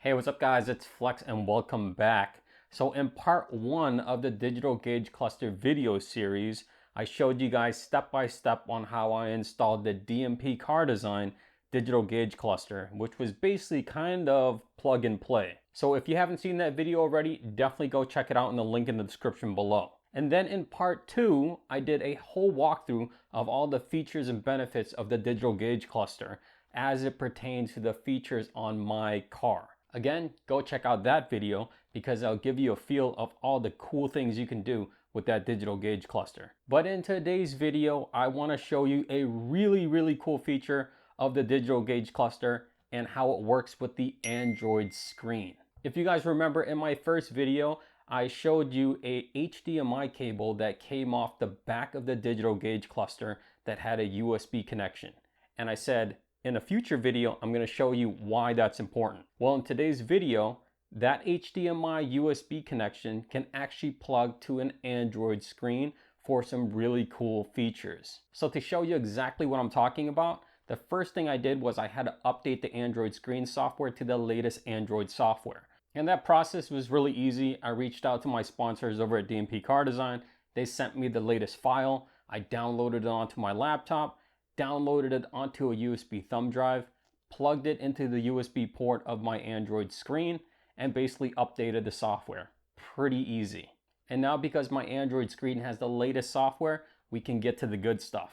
Hey, what's up guys? It's Flex and welcome back. So in part one of the digital gauge cluster video series, I showed you guys step by step on how I installed the DMP Car Design digital gauge cluster, which was basically kind of plug and play. So if you haven't seen that video already, definitely go check it out in the link in the description below. And then in part two, I did a whole walkthrough of all the features and benefits of the digital gauge cluster as it pertains to the features on my car. Again, go check out that video because I'll give you a feel of all the cool things you can do with that digital gauge cluster. But in today's video, I want to show you a really cool feature of the digital gauge cluster and how it works with the Android screen. If you guys remember in my first video, I showed you a HDMI cable that came off the back of the digital gauge cluster that had a USB connection. And I said, in a future video, I'm going to show you why that's important. Well, in today's video, that HDMI USB connection can actually plug to an Android screen for some really cool features. So to show you exactly what I'm talking about, the first thing I did was I had to update the Android screen software to the latest Android software. And that process was really easy. I reached out to my sponsors over at DMP Car Design. They sent me the latest file. I downloaded it onto my laptop, downloaded it onto a USB thumb drive, plugged it into the USB port of my Android screen, and basically updated the software. Pretty easy. And now because my Android screen has the latest software, we can get to the good stuff.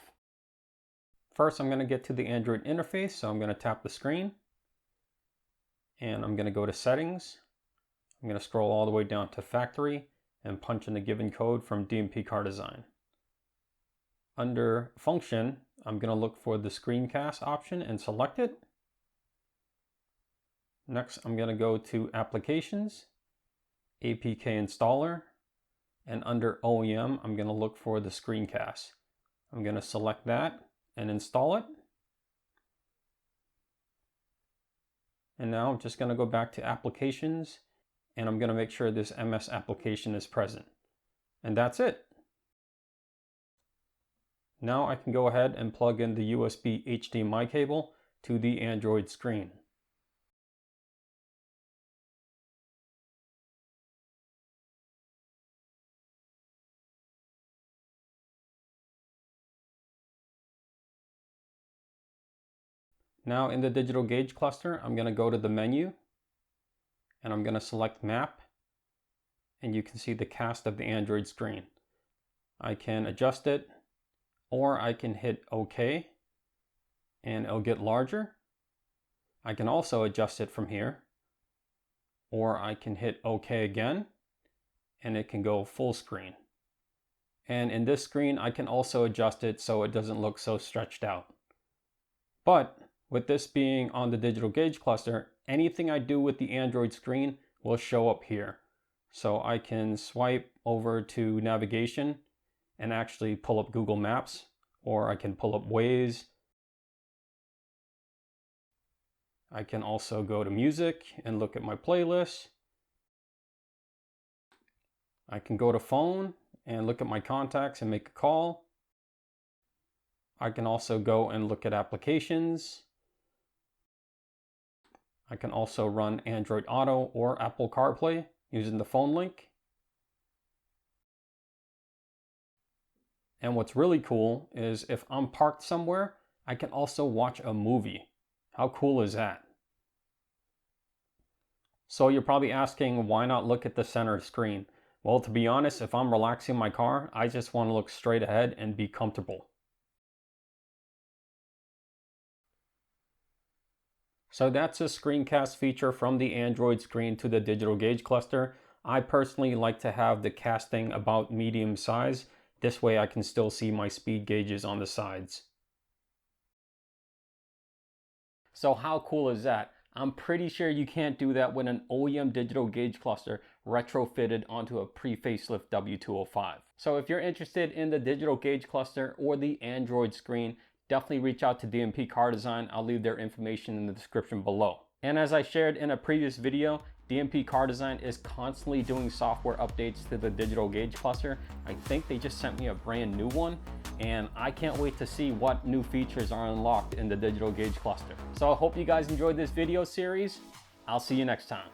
First, I'm going to get to the Android interface, so I'm going to tap the screen, and I'm going to go to Settings. I'm going to scroll all the way down to Factory and punch in the given code from DMP Car Design. Under Function, I'm going to look for the screencast option and select it. Next, I'm going to go to Applications, APK Installer, and under OEM, I'm going to look for the screencast. I'm going to select that and install it. And now I'm just going to go back to Applications, and I'm going to make sure this MS application is present. And that's it. Now I can go ahead and plug in the USB HDMI cable to the Android screen. Now in the digital gauge cluster, I'm going to go to the menu and I'm going to select Map, and you can see the cast of the Android screen. I can adjust it, or I can hit OK and it'll get larger. I can also adjust it from here, or I can hit OK again and it can go full screen. And in this screen, I can also adjust it so it doesn't look so stretched out. But with this being on the digital gauge cluster, anything I do with the Android screen will show up here. So I can swipe over to navigation and actually pull up Google Maps, or I can pull up Waze. I can also go to music and look at my playlist. I can go to phone and look at my contacts and make a call. I can also go and look at applications. I can also run Android Auto or Apple CarPlay using the phone link. And what's really cool is if I'm parked somewhere, I can also watch a movie. How cool is that? So you're probably asking, why not look at the center screen? Well, to be honest, if I'm relaxing my car, I just want to look straight ahead and be comfortable. So that's a screencast feature from the Android screen to the digital gauge cluster. I personally like to have the casting about medium size. This way I can still see my speed gauges on the sides. So how cool is that? I'm pretty sure you can't do that with an OEM digital gauge cluster retrofitted onto a pre-facelift W205. So if you're interested in the digital gauge cluster or the Android screen, definitely reach out to DMP Car Design. I'll leave their information in the description below. And as I shared in a previous video, DMP Car Design is constantly doing software updates to the digital gauge cluster. I think they just sent me a brand new one, and I can't wait to see what new features are unlocked in the digital gauge cluster. So I hope you guys enjoyed this video series. I'll see you next time.